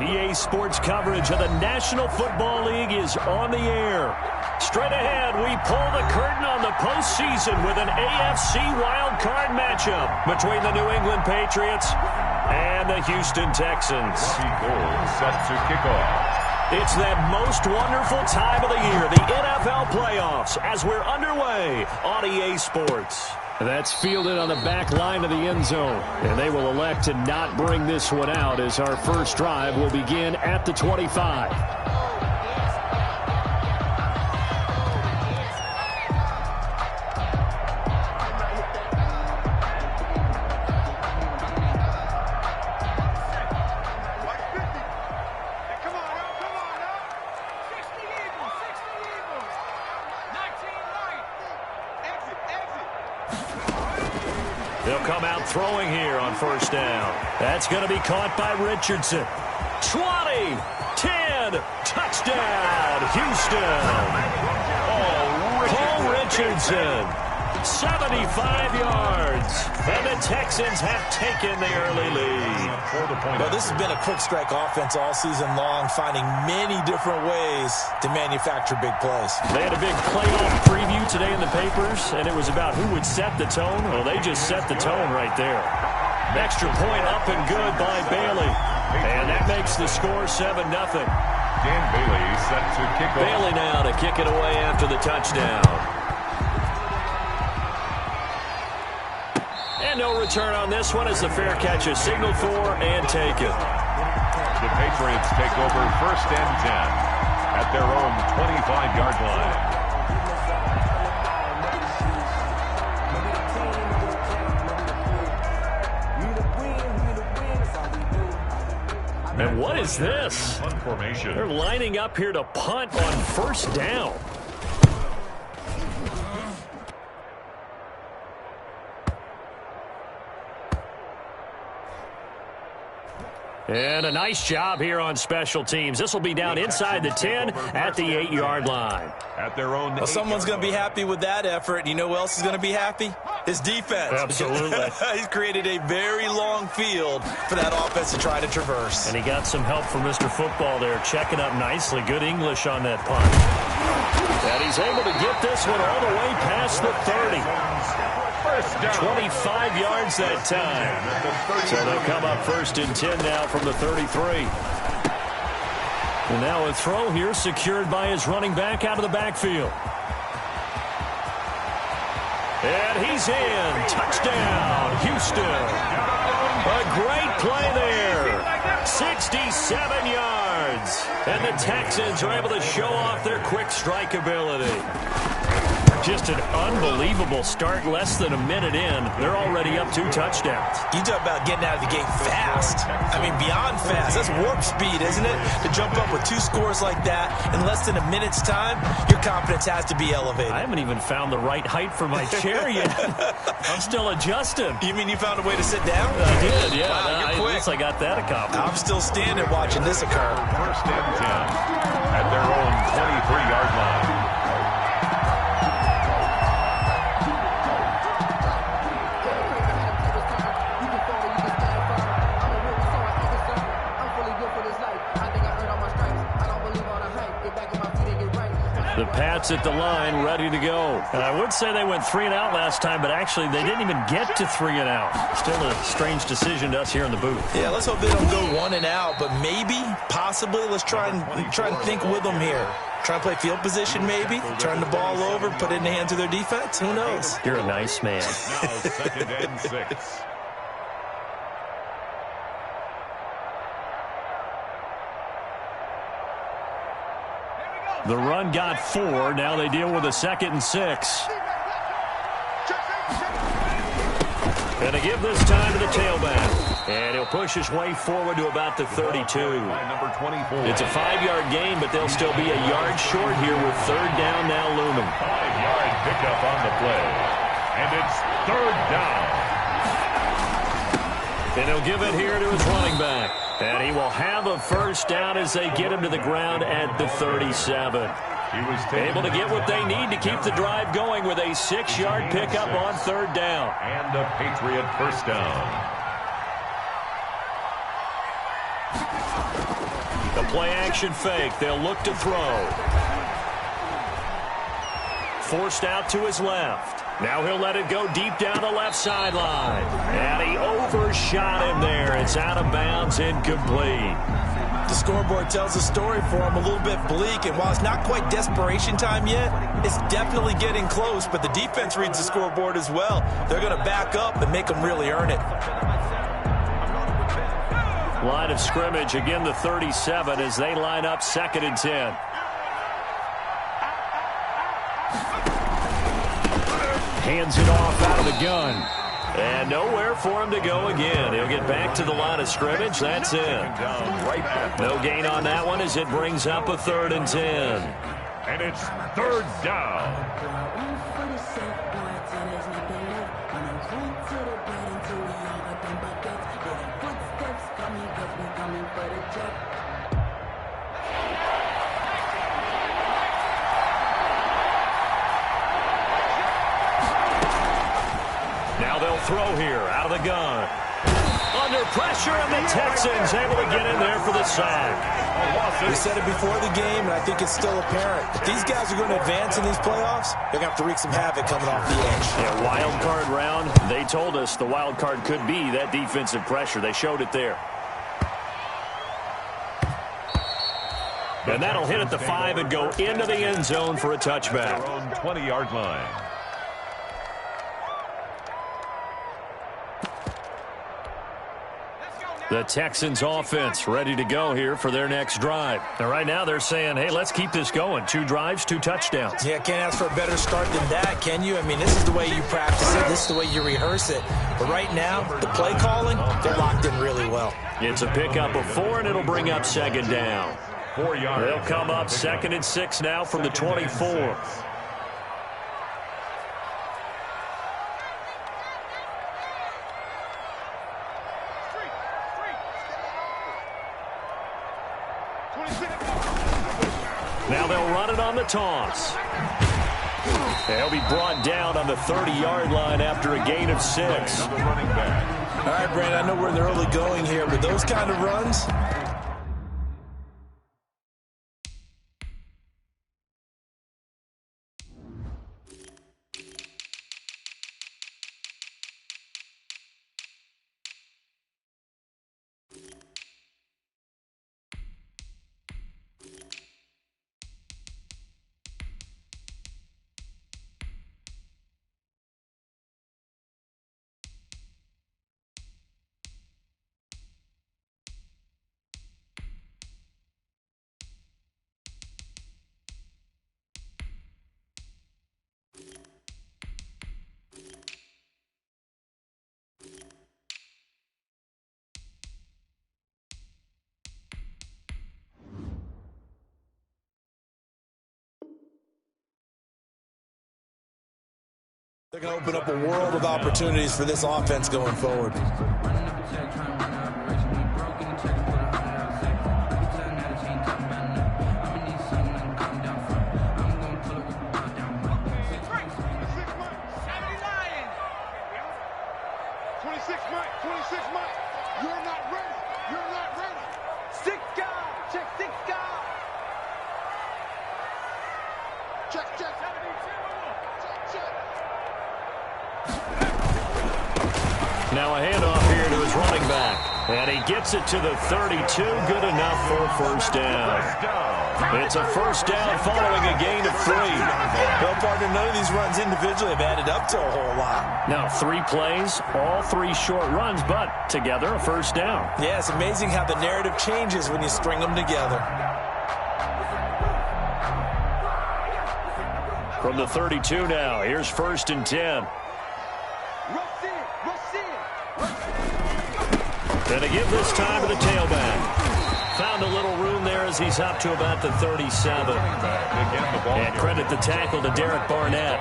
EA Sports coverage of the National Football League is on the air. Straight ahead, we pull the curtain on the postseason with an AFC wildcard matchup between the New England Patriots and the Houston Texans. Set to kick off. It's that most wonderful time of the year, the NFL playoffs, as we're underway on EA Sports. That's fielded on the back line of the end zone, and they will elect to not bring this one out as our first drive will begin at the 25. They'll come out throwing here on first down. That's going to be caught by Richardson. 20, 10, touchdown, Houston. Paul Richardson, 75 yards. And the Texans have taken the early lead. Well, this has been a quick strike offense all season long, finding many different ways to manufacture big plays. They had a big playoff preview today in the papers, and it was about who would set the tone. Well, they just set the tone right there. Extra point up and good by Bailey. And that makes the score 7-0. Dan Bailey set to kick off. Bailey now to kick it away after the touchdown. And no return on this one as the fair catch is signaled for and taken. The Patriots take over 1st and 10 at their own 25-yard line. And what is this? Formation. They're lining up here to punt on first down. And a nice job here on special teams. This will be down inside the 10 at the 8-yard line. At their own. Well, someone's going to be happy with that effort. You know who else is going to be happy? His defense. Absolutely. He's created a very long field for that offense to try to traverse. And he got some help from Mr. Football there, checking up nicely. Good English on that punt. And he's able to get this one all the way past the 30. 25 yards that time. So they'll come up 1st and 10 now from the 33. And now a throw here secured by his running back out of the backfield. And he's in. Touchdown, Houston. A great play there. 67 yards. And the Texans are able to show off their quick strike ability. Just an unbelievable start. Less than a minute in, they're already up 2 touchdowns. You talk about getting out of the gate fast. I mean, beyond fast. That's warp speed, isn't it? To jump up with 2 scores like that in less than a minute's time, your confidence has to be elevated. I haven't even found the right height for my chair yet. I'm still adjusting. You mean you found a way to sit down? I did, yeah. Wow, you're quick. At least I got that accomplished. I'm still standing watching this occur. 1st and 10 at their own 23-yard line. The Pats at the line, ready to go. And I would say they went 3 and out last time, but actually they didn't even get to 3 and out. Still a strange decision to us here in the booth. Yeah, let's hope they don't go 1 and out, but maybe, possibly, let's try and think with them here. Try and play field position maybe, turn the ball over, put it in the hands of their defense. Who knows? You're a nice man. Now 2nd and 6. The run got 4. Now they deal with a 2nd and 6. And they give this time to the tailback. And he'll push his way forward to about the 32. Number 24. It's a 5-yard gain, but they'll still be a yard short here with 3rd down now looming. 5-yard pickup on the play. And it's 3rd down. And he'll give it here to his running back. And he will have a 1st down as they get him to the ground at the 37. He was able to get what they need to keep the drive going with a 6-yard pickup on 3rd down. And a Patriot 1st down. The play action fake. They'll look to throw. Forced out to his left. Now he'll let it go deep down the left sideline. And he overshot him there. It's out of bounds, incomplete. The scoreboard tells a story for him, a little bit bleak, and while it's not quite desperation time yet, it's definitely getting close, but the defense reads the scoreboard as well. They're going to back up and make them really earn it. Line of scrimmage, again the 37 as they line up 2nd and 10. Hands it off out of the gun. And nowhere for him to go again. He'll get back to the line of scrimmage. That's it. No gain on that one as it brings up a 3rd and 10. And it's 3rd down. Now they'll throw here out of the gun. Under pressure, and the Texans able to get in there for the sack. We said it before the game, and I think it's still apparent. If these guys are going to advance in these playoffs, they're going to have to wreak some havoc coming off the edge. Yeah, wild card round. They told us the wild card could be that defensive pressure. They showed it there. And that'll hit at the 5 and go into the end zone for a touchback. Their own 20-yard line. The Texans offense ready to go here for their next drive. And right now they're saying, hey, let's keep this going. 2 drives, 2 touchdowns. Yeah, can't ask for a better start than that, can you? I mean, this is the way you practice it. This is the way you rehearse it. But right now, the play calling, they're locked in really well. It's a pickup of 4, and it'll bring up 2nd down. 4 yards. They'll come up 2nd and 6 now from the 24. Now they'll run it on the toss. They'll be brought down on the 30-yard line after a gain of 6. All right, Brandon, I know we're in the early going here, but those kind of runs, they're going to open up a world of opportunities for this offense going forward. Now a handoff here to his running back. And he gets it to the 32. Good enough for a 1st down. It's a 1st down following a gain of 3. Well, partner, none of these runs individually have added up to a whole lot. Now 3 plays, all 3 short runs, but together a 1st down. Yeah, it's amazing how the narrative changes when you string them together. From the 32 now, here's 1st and 10. And to give this time to the tailback. Found a little room there as he's up to about the 37. And credit the tackle to Derek Barnett.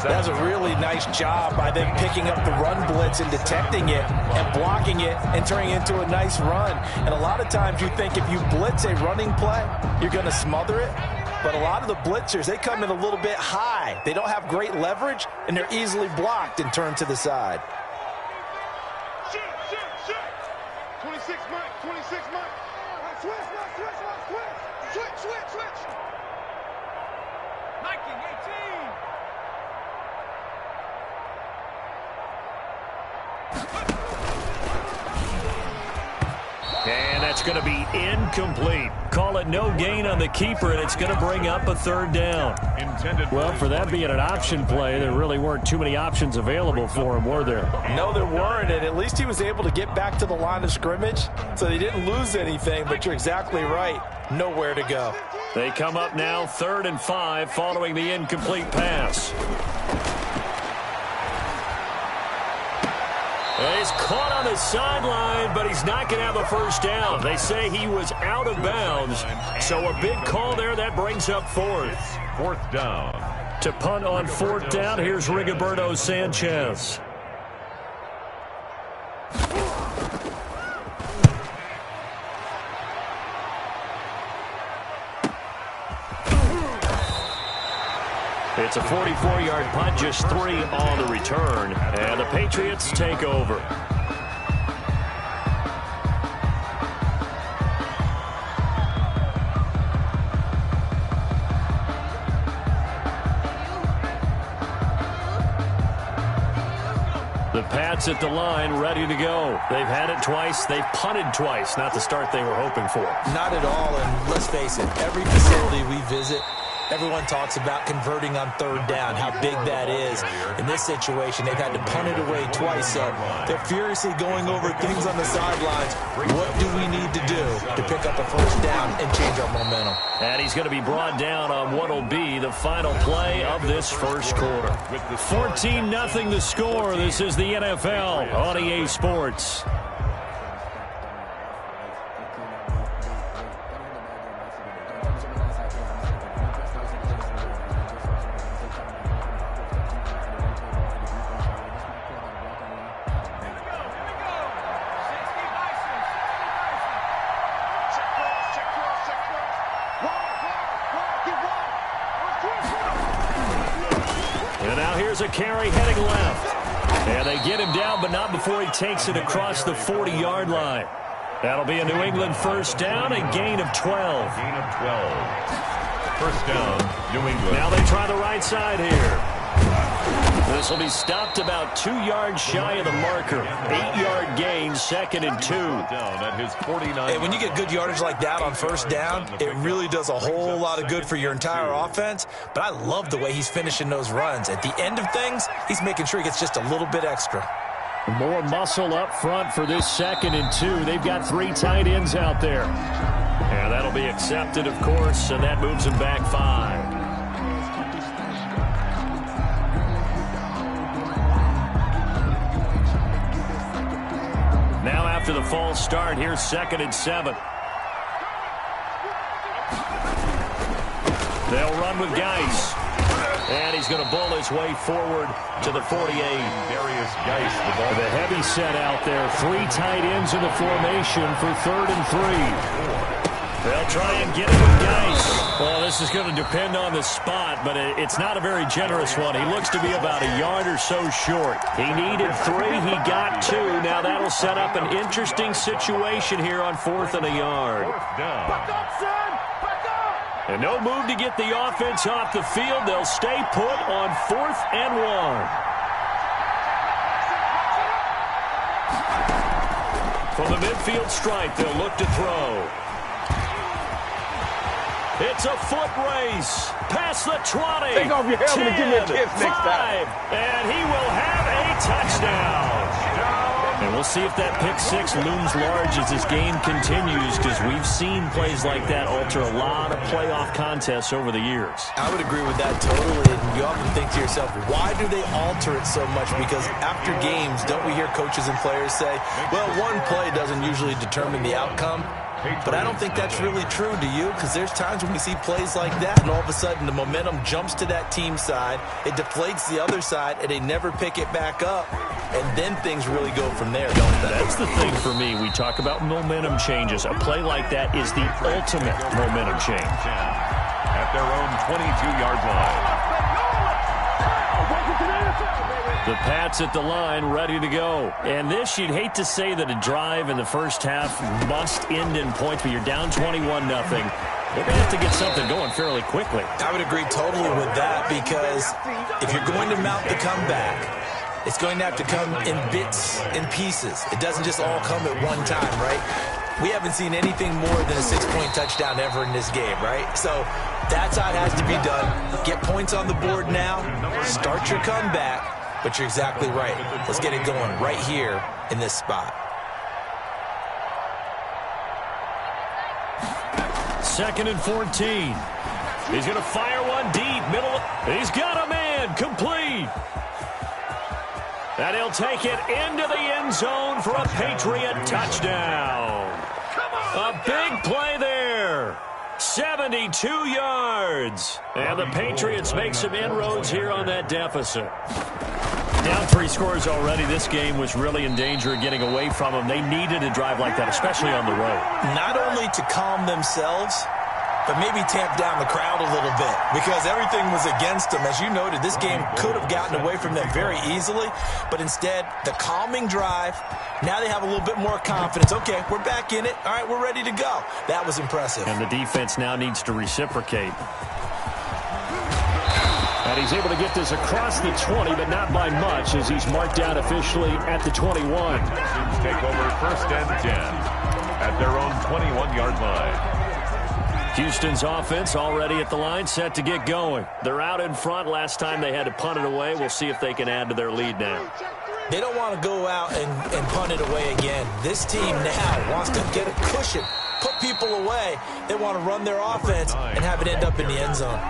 That's a really nice job by them picking up the run blitz and detecting it and blocking it and turning it into a nice run. And a lot of times you think if you blitz a running play, you're going to smother it. But a lot of the blitzers, they come in a little bit high. They don't have great leverage, and they're easily blocked and turned to the side. 26 Mike. And that's going to be incomplete. Call it no gain on the keeper, and it's going to bring up a third down. Well, for that being an option play, there really weren't too many options available for him, were there? No, there weren't, and at least he was able to get back to the line of scrimmage, so they didn't lose anything, but you're exactly right. Nowhere to go. They come up now 3rd and 5 following the incomplete pass. He's caught on the sideline, but he's not going to have a first down. They say he was out of bounds, so a big call there. That brings up 4th. 4th down. To punt on 4th down, here's Rigoberto Sanchez. It's a 44-yard punt, just 3 on the return, and the Patriots take over. The Pats at the line, ready to go. They've had it twice. They've punted twice. Not the start they were hoping for. Not at all, and let's face it, every facility we visit, everyone talks about converting on 3rd down, how big that is. In this situation, they've had to punt it away twice, so they're furiously going over things on the sidelines. What do we need to do to pick up a first down and change our momentum? And he's going to be brought down on what will be the final play of this first quarter. 14-0 the score. This is the NFL on EA Sports. And now here's a carry heading left. And they get him down, but not before he takes it across the 40-yard line. That'll be a New England first down, a gain of 12. Gain of 12. First down, New England. Now they try the right side here. This will be stopped about 2 yards shy of the marker. 8-yard gain, 2nd and 2. Down at his 49. Hey, when you get good yardage like that on first down, it really does a whole lot of good for your entire offense. But I love the way he's finishing those runs. At the end of things, he's making sure he gets just a little bit extra. More muscle up front for this 2nd and 2. They've got 3 tight ends out there. And that'll be accepted, of course, and that moves him back 5. Now after the false start, here's 2nd and 7. They'll run with Geis. And he's going to bull his way forward to the 48. Darius Geis. The heavy set out there. 3 tight ends in the formation for 3rd and 3. They'll try and get him with Geis. Well, this is going to depend on the spot, but it's not a very generous one. He looks to be about a yard or so short. He needed 3. He got 2. Now that'll set up an interesting situation here on 4th and a yard. Back up, son! Back up! And no move to get the offense off the field. They'll stay put on 4th and 1. From the midfield stripe, they'll look to throw. It's a foot race. Past the 20. Take off your helmet 10, and give me a kiss next 5, time. and he will have a touchdown. And we'll see if that pick 6 looms large as this game continues, because we've seen plays like that alter a lot of playoff contests over the years. I would agree with that totally, and you often think to yourself, why do they alter it so much? Because after games, don't we hear coaches and players say, well, one play doesn't usually determine the outcome? But I don't think that's really true, do you? Because there's times when we see plays like that, and all of a sudden the momentum jumps to that team side, it deflates the other side, and they never pick it back up, and then things really go from there, don't they? That's the thing for me. We talk about momentum changes. A play like that is the ultimate momentum change. At their own 22-yard line. The Pats at the line, ready to go. And this, you'd hate to say that a drive in the first half must end in points, but you're down 21-0. They're going to have to get something going fairly quickly. I would agree totally with that, because if you're going to mount the comeback, it's going to have to come in bits and pieces. It doesn't just all come at one time, right? We haven't seen anything more than a 6-point touchdown ever in this game, right? So that's how it has to be done. Get points on the board now. Start your comeback. But you're exactly right. Let's get it going right here in this spot. 2nd and 14. He's going to fire one deep. Middle. He's got a man. Complete. And he'll take it into the end zone for a Patriot touchdown. A big play there. 72 yards. And the Patriots make some inroads here on that deficit. Down 3 scores already. This game was really in danger of getting away from them. They needed a drive like that, especially on the road. Not only to calm themselves, but maybe tamp down the crowd a little bit, because everything was against them. As you noted, this game could have gotten away from them very easily, but instead, the calming drive, now they have a little bit more confidence. Okay, we're back in it. All right, we're ready to go. That was impressive. And the defense now needs to reciprocate. And he's able to get this across the 20, but not by much, as he's marked out officially at the 21. Texans take over 1st and 10 at their own 21-yard line. Houston's offense already at the line, set to get going. They're out in front. Last time they had to punt it away. We'll see if they can add to their lead now. They don't want to go out and punt it away again. This team now wants to get a cushion, put people away. They want to run their offense and have it end up in the end zone.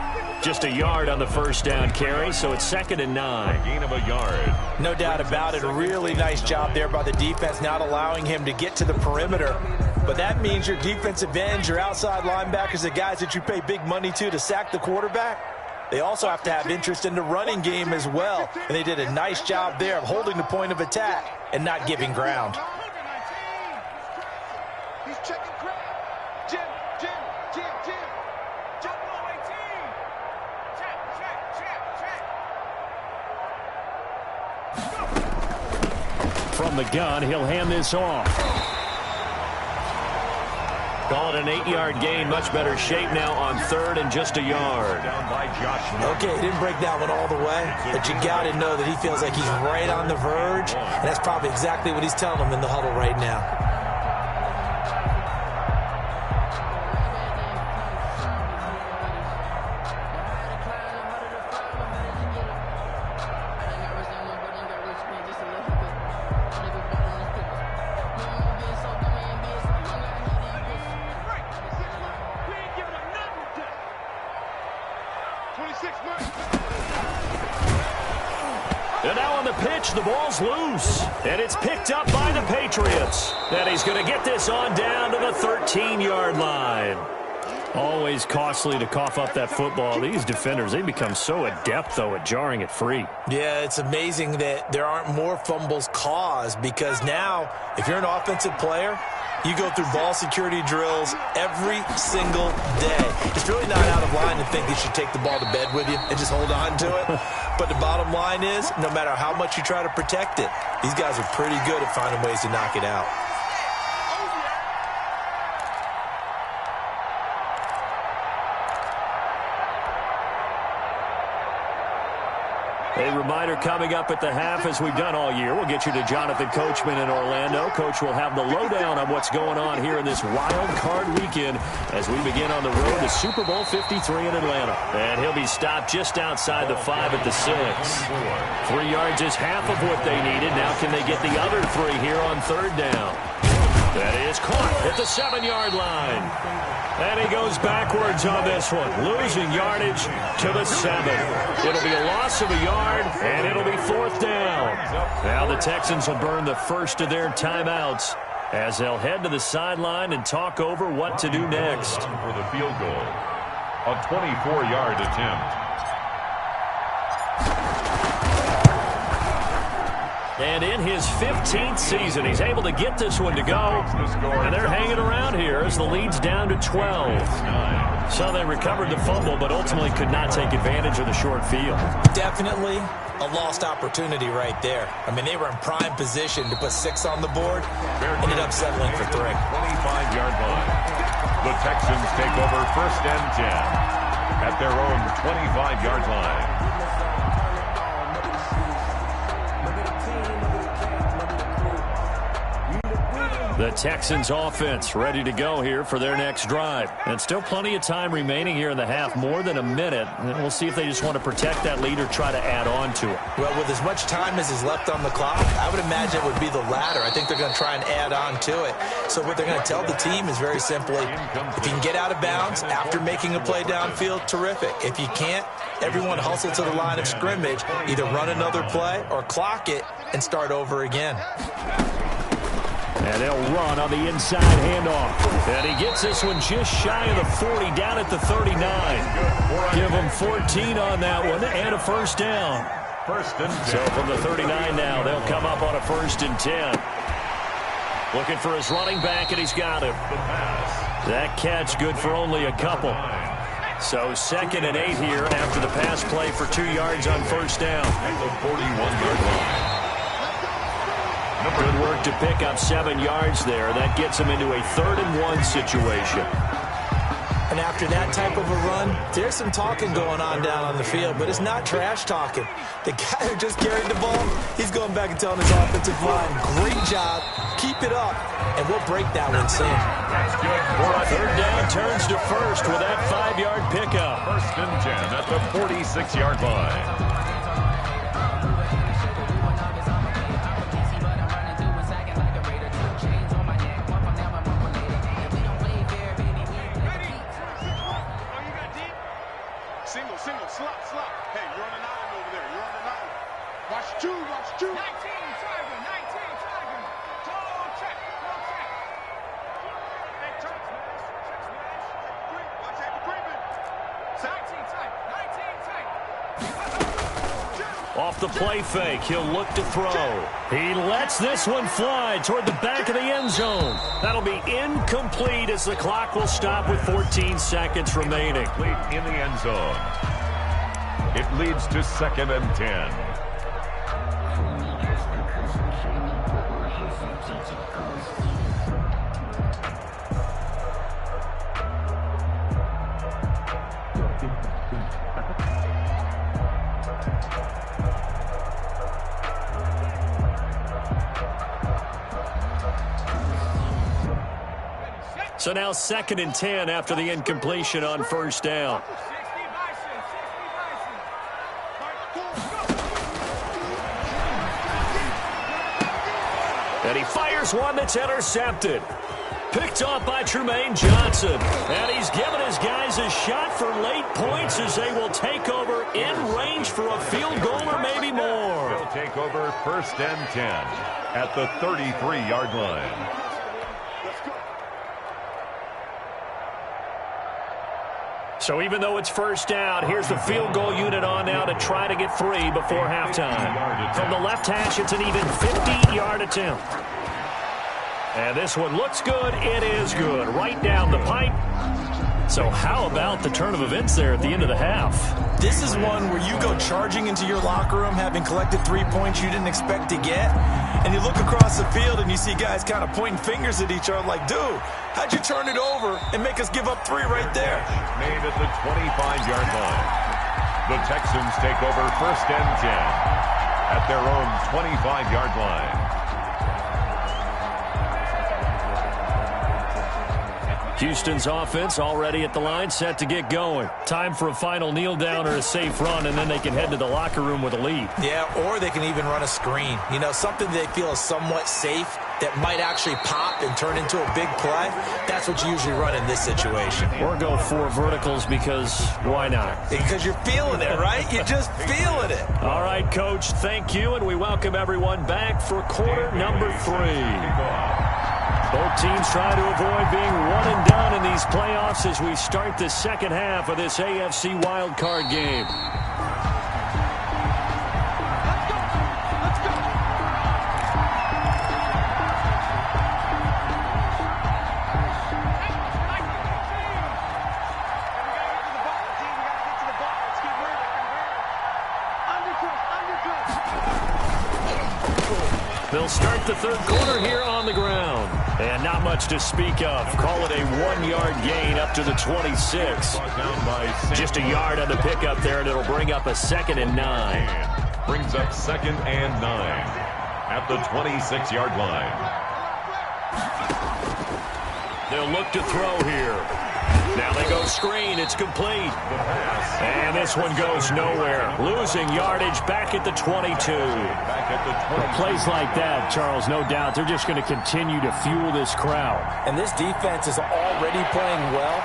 Just a yard on the first down carry, so it's 2nd and 9. A gain of a yard. No doubt about it. A really nice job there by the defense, not allowing him to get to the perimeter. But that means your defensive ends, your outside linebackers, the guys that you pay big money to sack the quarterback, they also have to have interest in the running game as well. And they did a nice job there of holding the point of attack and not giving ground. He's checking crowd. Jim. From the gun, he'll hand this off. Call it an 8-yard gain. Much better shape now on 3rd and just a yard. Down by Josh. Okay, he didn't break that one all the way, but you got to know that he feels like he's right on the verge, and that's probably exactly what he's telling them in the huddle right now. And now on the pitch, the ball's loose. And it's picked up by the Patriots. And he's going to get this on down to the 13-yard line. Always costly to cough up that football. These defenders, they become so adept, though, at jarring it free. Yeah, it's amazing that there aren't more fumbles caused, because now, if you're an offensive player, you go through ball security drills every single day. It's really not out of line to think you should take the ball to bed with you and just hold on to it. But the bottom line is, no matter how much you try to protect it, these guys are pretty good at finding ways to knock it out. A reminder coming up at the half, as we've done all year. We'll get you to Jonathan Coachman in Orlando. Coach will have the lowdown on what's going on here in this wild card weekend as we begin on the road to Super Bowl 53 in Atlanta. And he'll be stopped just outside the 5 at the 6. 3 yards is half of what they needed. Now can they get the other 3 here on 3rd down? That is caught at the 7-yard line. And he goes backwards on this one, losing yardage to the 7. It'll be a loss of a yard, and it'll be 4th down. Now the Texans will burn the first of their timeouts as they'll head to the sideline and talk over what to do next. For the field goal, a 24-yard attempt. And in his 15th season, he's able to get this one to go. And they're hanging around here as the lead's down to 12. So they recovered the fumble, but ultimately could not take advantage of the short field. Definitely a lost opportunity right there. I mean, they were in prime position to put 6 on the board. Ended up settling for 3. 25-yard line. The Texans take over 1st and 10 at their own 25-yard line. The Texans offense ready to go here for their next drive. And still plenty of time remaining here in the half, more than a minute. And we'll see if they just want to protect that lead or try to add on to it. Well, with as much time as is left on the clock, I would imagine it would be the latter. I think they're going to try and add on to it. So what they're going to tell the team is very simply, if you can get out of bounds after making a play downfield, terrific. If you can't, everyone hustle to the line of scrimmage, either run another play or clock it and start over again. And they'll run on the inside handoff. And he gets this one just shy of the 40, down at the 39. Give him 14 on that one and a first down. So from the 39 now, they'll come up on a 1st and 10. Looking for his running back, and he's got him. That catch good for only a couple. So 2nd and 8 here after the pass play for 2 yards on 1st down. At the 41-yard line. Good work to pick up 7 yards there. That gets him into a 3rd and 1 situation. And after that type of a run, there's some talking going on down on the field, but it's not trash talking. The guy who just carried the ball, he's going back and telling his offensive line, great job, keep it up, and we'll break that one soon. That's good. 3rd down turns to 1st with that 5-yard pickup. 1st and 10 at the 46-yard line. Off the play fake, he'll look to throw. He lets this one fly toward the back of the end zone. That'll be incomplete as the clock will stop with 14 seconds remaining. In the end zone. It leads to 2nd and 10. So now 2nd and 10 after the incompletion on 1st down. And he fires one that's intercepted. Picked off by Trumaine Johnson. And he's given his guys a shot for late points as they will take over in range for a field goal or maybe more. They'll take over 1st and 10 at the 33-yard line. So even though it's 1st down, here's the field goal unit on now to try to get 3 before halftime. From the left hash, it's an even 50-yard attempt. And this one looks good. It is good. Right down the pipe. So how about the turn of events there at the end of the half? This is one where you go charging into your locker room having collected 3 points you didn't expect to get, and you look across the field and you see guys kind of pointing fingers at each other like, dude, how'd you turn it over and make us give up 3 right there? Made at the 25-yard line. The Texans take over 1st and 10 at their own 25-yard line. Houston's offense already at the line, set to get going. Time for a final kneel down or a safe run, and then they can head to the locker room with a lead. Yeah, or they can even run a screen. You know, something they feel is somewhat safe that might actually pop and turn into a big play. That's what you usually run in this situation. Or go 4 verticals because why not? Because you're feeling it, right? You're just feeling it. All right, Coach, thank you, and we welcome everyone back for quarter number 3. Both teams try to avoid being one and done in these playoffs as we start the second half of this AFC wildcard game. They'll start the third quarter here on the ground. And not much to speak of. Call it a 1-yard gain up to the 26. Just a yard on the pickup there, and it'll bring up a 2nd and 9. Brings up 2nd and 9 at the 26-yard line. They'll look to throw here. Now they go screen. It's complete. And this one goes nowhere. Losing yardage back at the 22. Plays like that, Charles, no doubt, they're just going to continue to fuel this crowd. And this defense is already playing well,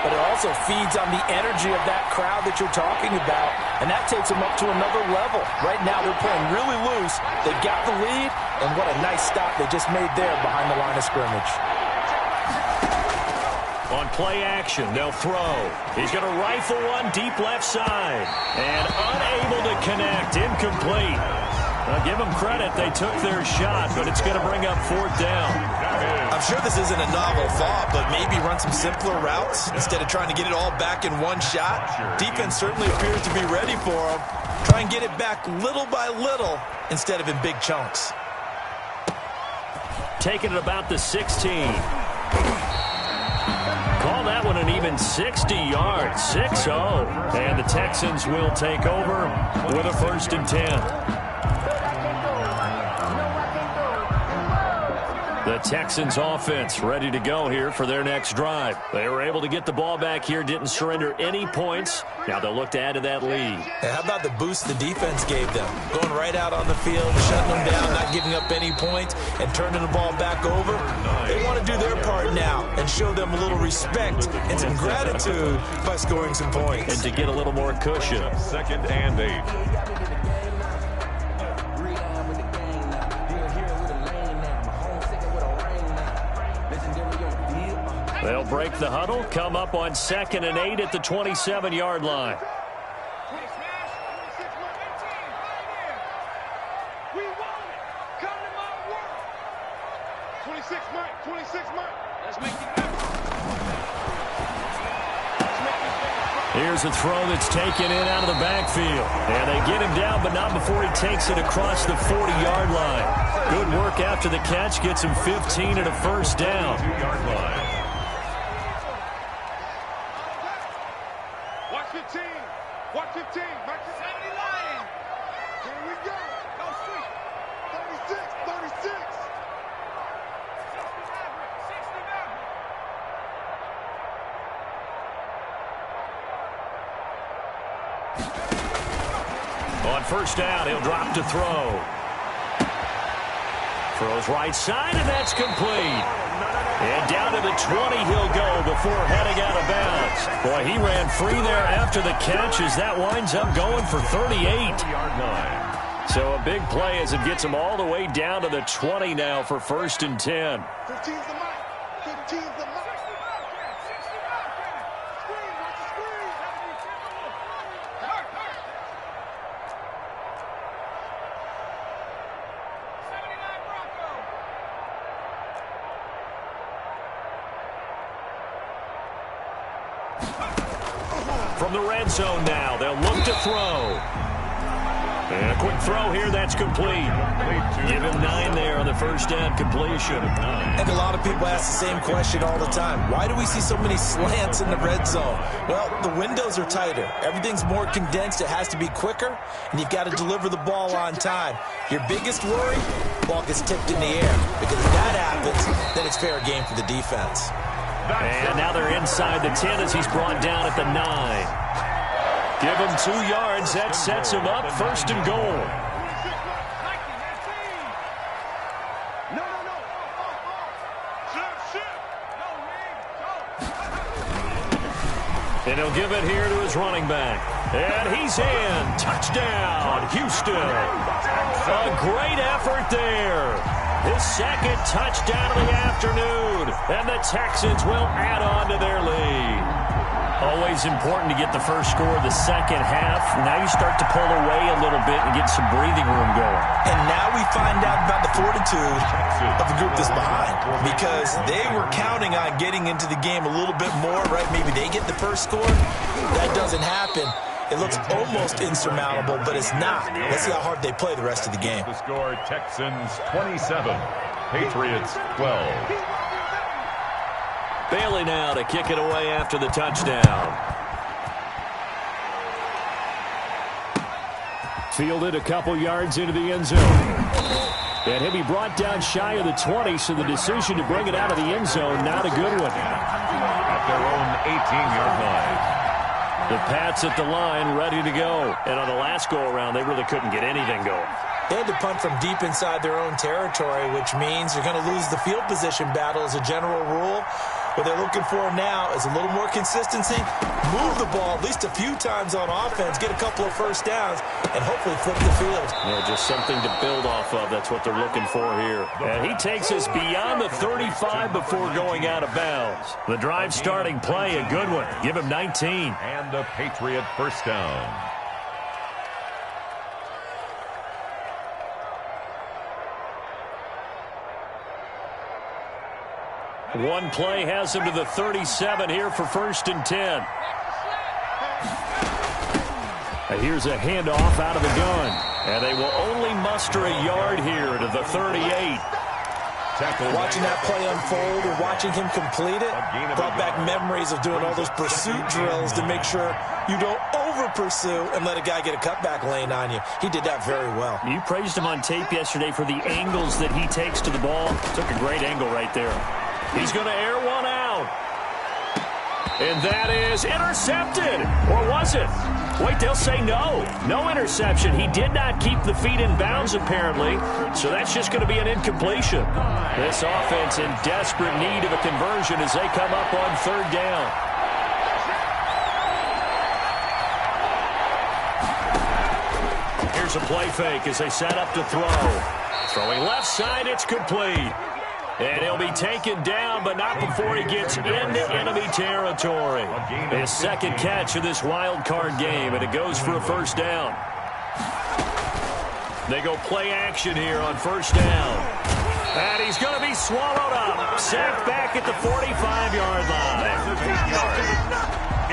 but it also feeds on the energy of that crowd that you're talking about, and that takes them up to another level. Right now they're playing really loose. They've got the lead, and what a nice stop they just made there behind the line of scrimmage. On play action, they'll throw. He's going to rifle one deep left side. And unable to connect. Incomplete. Now, give them credit. They took their shot, but it's going to bring up 4th down. I'm sure this isn't a novel thought, but maybe run some simpler routes instead of trying to get it all back in one shot. Defense certainly appears to be ready for them. Try and get it back little by little instead of in big chunks. Taking it about the 16. Call that one an even 60 yards, 6-0. And the Texans will take over with a 1st and 10. The Texans offense ready to go here for their next drive. They were able to get the ball back here, didn't surrender any points. Now they'll look to add to that lead. And how about the boost the defense gave them? Going right out on the field, shutting them down, not giving up any points, and turning the ball back over. They want to do their part now and show them a little respect and some gratitude by scoring some points. And to get a little more cushion. 2nd and 8. They'll break the huddle, come up on 2nd and 8 at the 27-yard line. Here's a throw that's taken in out of the backfield. And they get him down, but not before he takes it across the 40-yard line. Good work after the catch, gets him 15 and a 1st down. 2-yard line. Watch 15. Watch 15. Back to 70 line. Here we go. Go street. 36. 36. On 1st down, he'll drop to throw. Throws right side, and that's complete. And down to the 20 he'll go before heading out of bounds. Boy, he ran free there after the catch as that winds up going for 38. So a big play as it gets him all the way down to the 20 now for 1st and 10. 15's the mark. 15's the mark. From the red zone now, they'll look to throw. And a quick throw here, that's complete. Give him 9 there on the 1st down completion. And a lot of people ask the same question all the time. Why do we see so many slants in the red zone? Well, the windows are tighter. Everything's more condensed. It has to be quicker, and you've got to deliver the ball on time. Your biggest worry, the ball gets tipped in the air. Because if that happens, then it's fair game for the defense. And now they're inside the 10 as he's brought down at the 9. Give him 2 yards. That sets him up 1st and goal. And he'll give it here to his running back. And he's in. Touchdown, Houston. A great effort there. His 2nd touchdown of the afternoon. And the Texans will add on to their lead. Always important to get the first score of the second half. Now you start to pull away a little bit and get some breathing room going. And now we find out about the fortitude of the group that's behind. Because they were counting on getting into the game a little bit more, right? Maybe they get the first score. That doesn't happen. It looks almost insurmountable, but it's not. Let's see how hard they play the rest of the game. The score, Texans 27, Patriots 12. Bailey now to kick it away after the touchdown. Fielded a couple yards into the end zone. And he'll be brought down shy of the 20, so the decision to bring it out of the end zone, not a good one. At their own 18-yard line. The Pats at the line, ready to go. And on the last go-around, they really couldn't get anything going. They had to punt from deep inside their own territory, which means you're going to lose the field position battle as a general rule. What they're looking for now is a little more consistency, move the ball at least a few times on offense, get a couple of first downs, and hopefully flip the field. Yeah, just something to build off of. That's what they're looking for here. And he takes us beyond the 35 before going out of bounds. The drive starting play, a good one. Give him 19. And a Patriot first down. One play has him to the 37 here for 1st and 10. Here's a handoff out of the gun. And they will only muster a yard here to the 38. Watching that play unfold and watching him complete it brought back memories of doing all those pursuit drills to make sure you don't over-pursue and let a guy get a cutback lane on you. He did that very well. You praised him on tape yesterday for the angles that he takes to the ball. Took a great angle right there. He's going to air one out. And that is intercepted. Or was it? Wait, they'll say no. No interception. He did not keep the feet in bounds, apparently. So that's just going to be an incompletion. This offense in desperate need of a conversion as they come up on 3rd down. Here's a play fake as they set up to throw. Throwing left side, it's complete. And he'll be taken down, but not before he gets into enemy territory. His 2nd catch of this wild card game, and it goes for a 1st down. They go play action here on 1st down. And he's going to be swallowed up. Sacked back at the 45-yard line.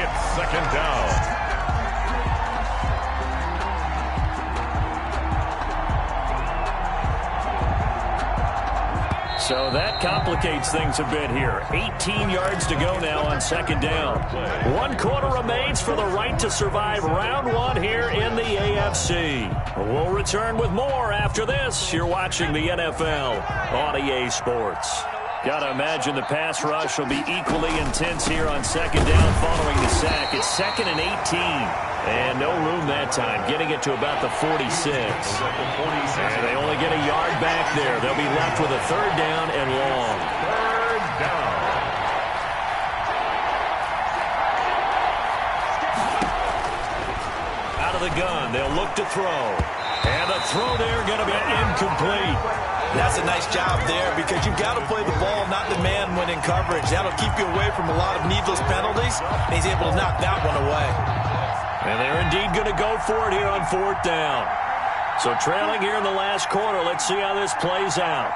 It's 2nd down. So that complicates things a bit here. 18 yards to go now on 2nd down. 1 quarter remains for the right to survive round 1 here in the AFC. We'll return with more after this. You're watching the NFL on EA Sports. Gotta imagine the pass rush will be equally intense here on 2nd down following the sack. It's 2nd and 18. And no room that time, getting it to about the 46. And they only get a yard back there. They'll be left with a 3rd down and long. 3rd down. Out of the gun, they'll look to throw. And the throw there going to be incomplete. That's a nice job there because you've got to play the ball, not the man when in coverage. That'll keep you away from a lot of needless penalties. And he's able to knock that one away. And they're indeed going to go for it here on 4th down. So trailing here in the last quarter, let's see how this plays out.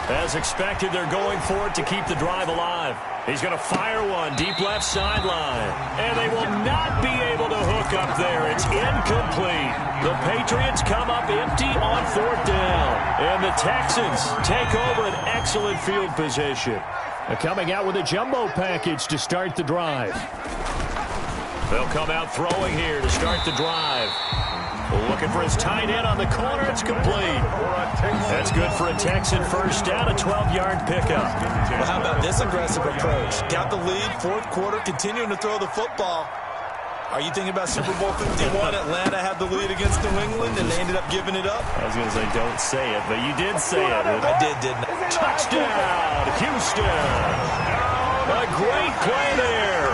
As expected, they're going for it to keep the drive alive. He's going to fire one deep left sideline. And they will not be able to hook up there. It's incomplete. The Patriots come up empty on 4th down. And the Texans take over an excellent field position. Coming out with a jumbo package to start the drive. They'll come out throwing here to start the drive. Looking for his tight end on the corner. It's complete. That's good for a Texan 1st down, a 12-yard pickup. Well, how about this aggressive approach? Got the lead, 4th quarter, continuing to throw the football. Are you thinking about Super Bowl 51? Atlanta had the lead against New England, and they ended up giving it up? I was going to say, don't say it, but you did say it. I did, didn't I? Touchdown, Houston. A great play there.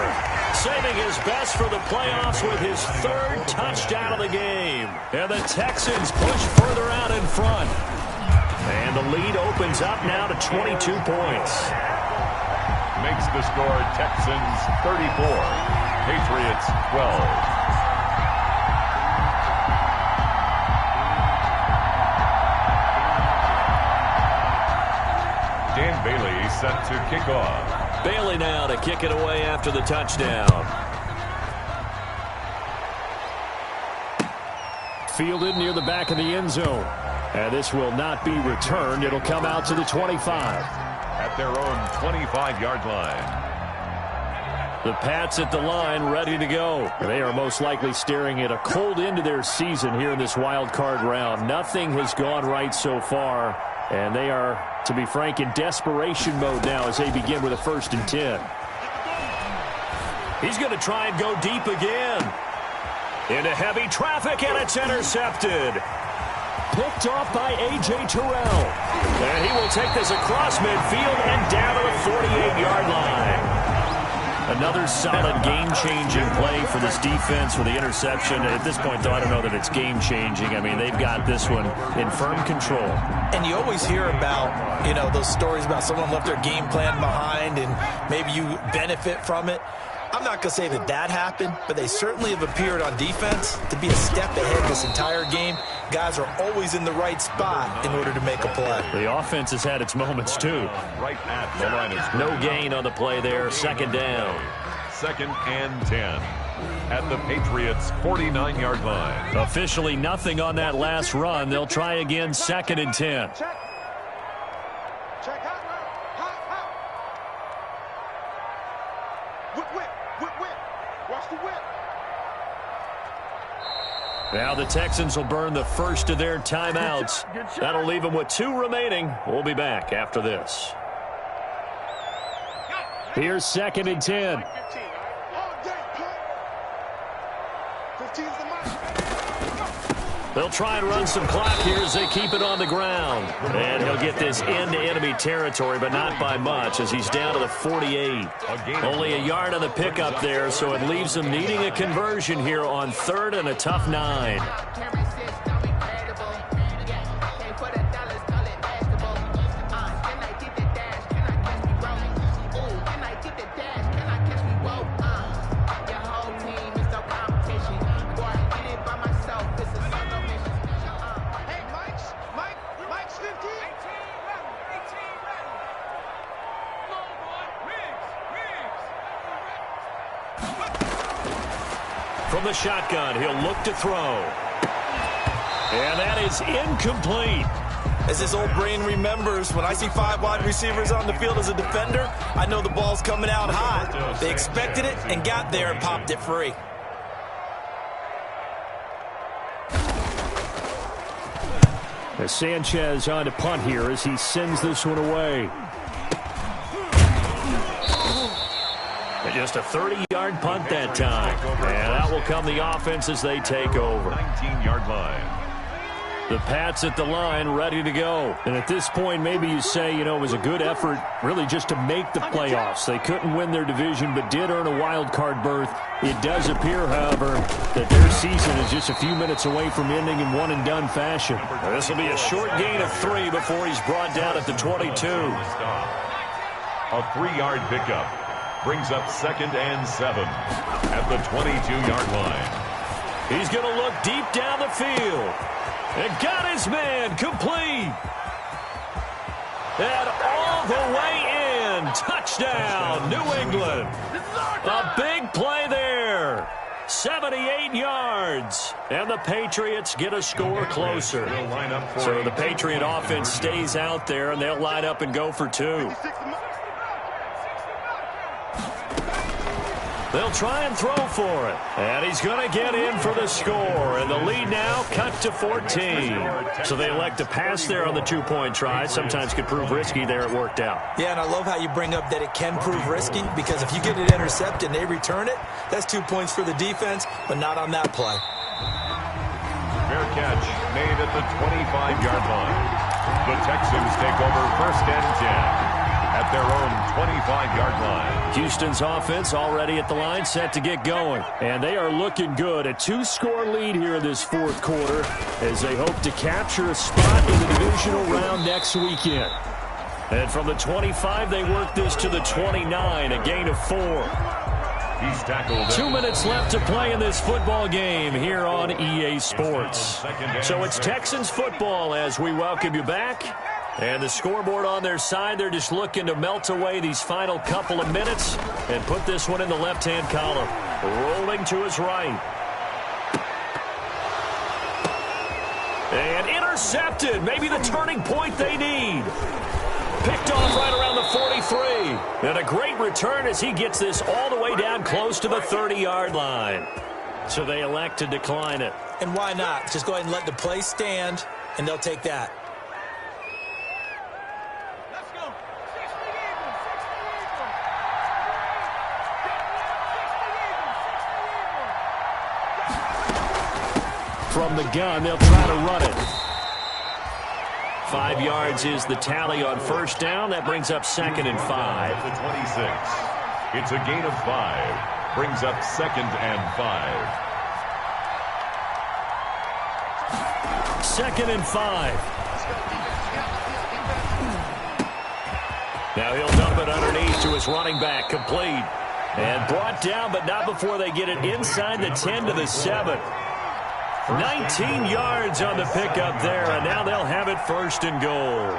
Saving his best for the playoffs with his 3rd touchdown of the game. And the Texans push further out in front. And the lead opens up now to 22 points. Makes the score Texans 34. Patriots 12. Dan Bailey set to kick off. Bailey now to kick it away after the touchdown. Fielded near the back of the end zone. And this will not be returned. It'll come out to the 25. At their own 25-yard line. The Pats at the line, ready to go. They are most likely staring at a cold end to their season here in this wild card round. Nothing has gone right so far, and they are, to be frank, in desperation mode now as they begin with a 1st and 10. He's going to try and go deep again. Into heavy traffic, and it's intercepted. Picked off by A.J. Terrell. And he will take this across midfield and down to the 48-yard line. Another solid game-changing play for this defense with the interception. At this point, though, I don't know that it's game-changing. I mean, they've got this one in firm control. And you always hear about, you know, those stories about someone left their game plan behind and maybe you benefit from it. I'm not going to say that that happened, but they certainly have appeared on defense to be a step ahead this entire game. Guys are always in the right spot in order to make a play. The offense has had its moments, too. Right at the line of scrimmage. No gain on the play there. 2nd down. 2nd and 10. At the Patriots' 49-yard line. Officially nothing on that last run. They'll try again, 2nd and 10. Check out. Hot. Whip. Watch the whip. Now the Texans will burn the first of their timeouts. That'll leave them with 2 remaining. We'll be back after this. Here's 2nd and 10. 15's the mark. They'll try and run some clock here as they keep it on the ground. And he'll get this into enemy territory, but not by much as he's down to the 48. Only a yard on the pickup there, so it leaves them needing a conversion here on 3rd and a tough 9. From the shotgun, he'll look to throw. And that is incomplete. As his old brain remembers, when I see 5 wide receivers on the field as a defender, I know the ball's coming out hot. They expected it and got there and popped it free. As Sanchez on to punt here as he sends this one away. And just a 30-yard punt that time. And that will come the offense as they take over. 19-yard line. The Pats at the line, ready to go. And at this point, maybe you say, you know, it was a good effort really just to make the playoffs. They couldn't win their division, but did earn a wild card berth. It does appear, however, that their season is just a few minutes away from ending in one-and-done fashion. This will be a short gain of 3 before he's brought down at the 22. A 3-yard pickup brings up 2nd and 7 at the 22-yard line. He's going to look deep down the field. And got his man complete. And all the way in. Touchdown, New England. A big play there. 78 yards. And the Patriots get a score closer. So the Patriot offense stays out there, and they'll line up and go for 2. They'll try and throw for it. And he's going to get in for the score. And the lead now cut to 14. So they elect to pass there on the 2-point try. Sometimes could prove risky. There it worked out. Yeah, and I love how you bring up that it can prove risky, because if you get it intercepted and they return it, that's 2 points for the defense, but not on that play. Fair catch made at the 25-yard line. The Texans take over 1st and 10. At their own 25-yard line. Houston's offense already at the line, set to get going. And they are looking good. A 2-score lead here in this 4th quarter as they hope to capture a spot in the divisional round next weekend. And from the 25, they work this to the 29, a gain of 4. He's tackled. 2 minutes left to play in this football game here on EA Sports. So it's Texans football as we welcome you back And the scoreboard on their side, they're just looking to melt away these final couple of minutes and put this one in the left-hand column. Rolling to his right. And intercepted. Maybe the turning point they need. Picked off right around the 43. And a great return as he gets this all the way down close to the 30-yard line. So they elect to decline it. And why not? Just go ahead and let the play stand, and they'll take that. Let's go. From the gun, they'll try to run it. 5 yards is the tally on first down. That brings up 2nd and 5. The 26. It's a gain of 5. Brings up 2nd and 5. 2nd and 5. Now he'll dump it underneath to his running back, complete. And brought down, but not before they get it inside the 10 to the 7. 19 yards on the pickup there, and now they'll have it 1st and goal.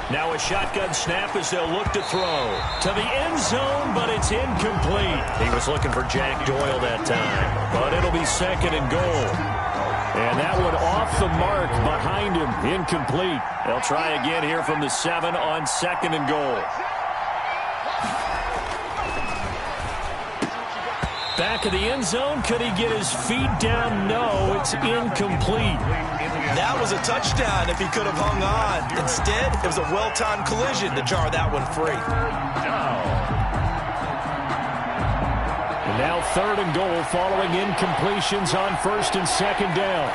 Now a shotgun snap as they'll look to throw. To the end zone, but it's incomplete. He was looking for Jack Doyle that time, but it'll be 2nd and goal. And that one off the mark behind him, incomplete. They'll try again here from the 7 on 2nd and goal. Back of the end zone. Could he get his feet down? No, it's incomplete. That was a touchdown if he could have hung on. Instead, it was a well-timed collision to jar that one free. And now 3rd and goal following incompletions on 1st and 2nd down.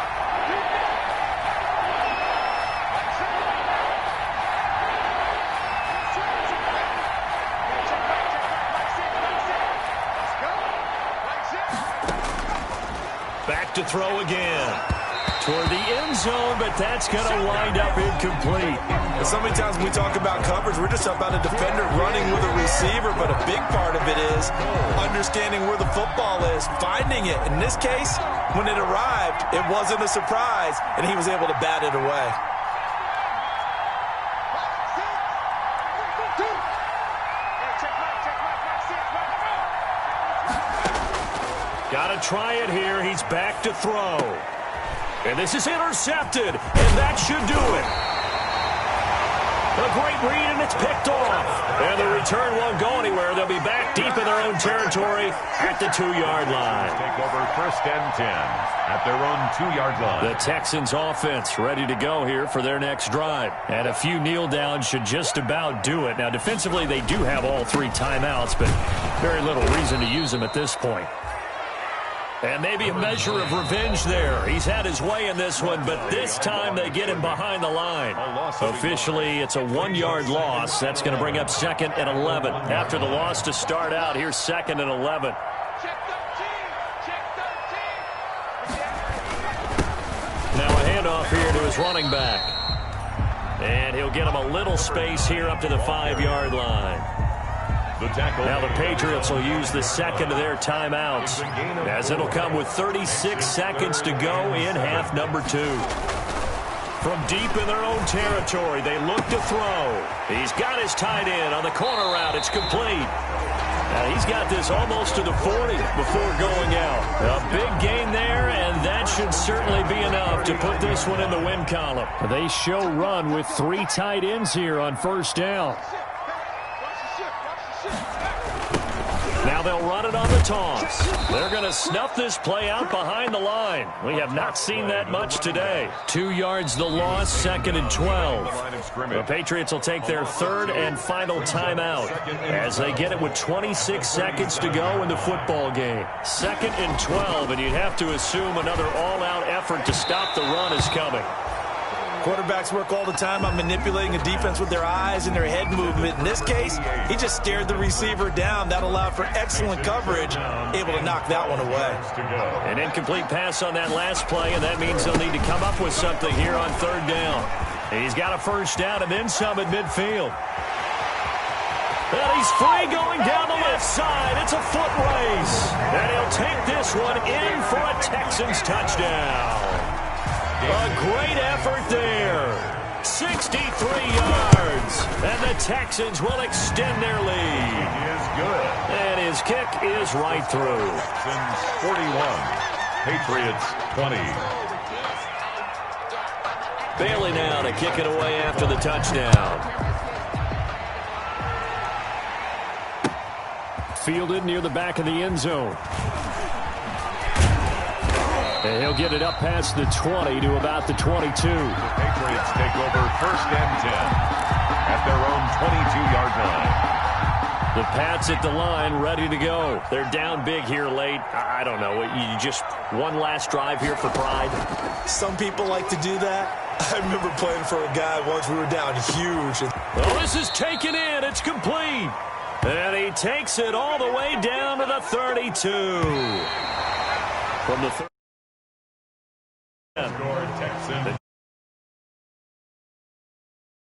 Back to throw again. Toward the end zone, but that's going to wind up incomplete. And so many times when we talk about coverage, we're just about a defender running with a receiver, but a big part of it is understanding where the football is, finding it. In this case, when it arrived, it wasn't a surprise, and he was able to bat it away. Got to try it here. He's back to throw. And this is intercepted, and that should do it. A great read, and it's picked off. And the return won't go anywhere. They'll be back deep in their own territory at the 2-yard line. Take over 1st and 10 at their own 2-yard line. The Texans offense ready to go here for their next drive. And a few kneel downs should just about do it. Now, defensively, they do have all 3 timeouts, but very little reason to use them at this point. And maybe a measure of revenge there. He's had his way in this one, but this time they get him behind the line. Officially, it's a 1-yard loss. That's going to bring up 2nd and 11. After the loss to start out, here's 2nd and 11. Now a handoff here to his running back. And he'll get him a little space here up to the 5-yard line. Now the Patriots will use the 2nd of their timeouts, as it'll come with 36 seconds to go in half number 2. From deep in their own territory, they look to throw. He's got his tight end on the corner route. It's complete. Now he's got this almost to the 40 before going out. A big gain there, and that should certainly be enough to put this one in the win column. They show run with 3 tight ends here on 1st down. Now they'll run it on the toss. They're going to snuff this play out behind the line. We have not seen that much today. 2 yards the loss, 2nd and 12. The Patriots will take their 3rd and final timeout as they get it with 26 seconds to go in the football game. 2nd and 12, and you'd have to assume another all-out effort to stop the run is coming. Quarterbacks work all the time on manipulating a defense with their eyes and their head movement. In this case, he just stared the receiver down. That allowed for excellent coverage, able to knock that one away. An incomplete pass on that last play, and that means they'll need to come up with something here on 3rd down. He's got a 1st down and then some at midfield. And he's free going down the left side. It's a foot race. And he'll take this one in for a Texans touchdown. A great effort there. yards. And the Texans will extend their lead. He is good. And his kick is right through. Texans 41, Patriots 20. Bailey now to kick it away after the touchdown. Fielded near the back of the end zone. And he'll get it up past the 20 to about the 22. The Patriots take over first and 10 at their own 22-yard line. The Pats at the line, ready to go. They're down big here late. I don't know. You just one last drive here for pride? Some people like to do that. I remember playing for a guy once we were down huge. Well, this is taken in. It's complete. And he takes it all the way down to the 32. From the 30. Texans.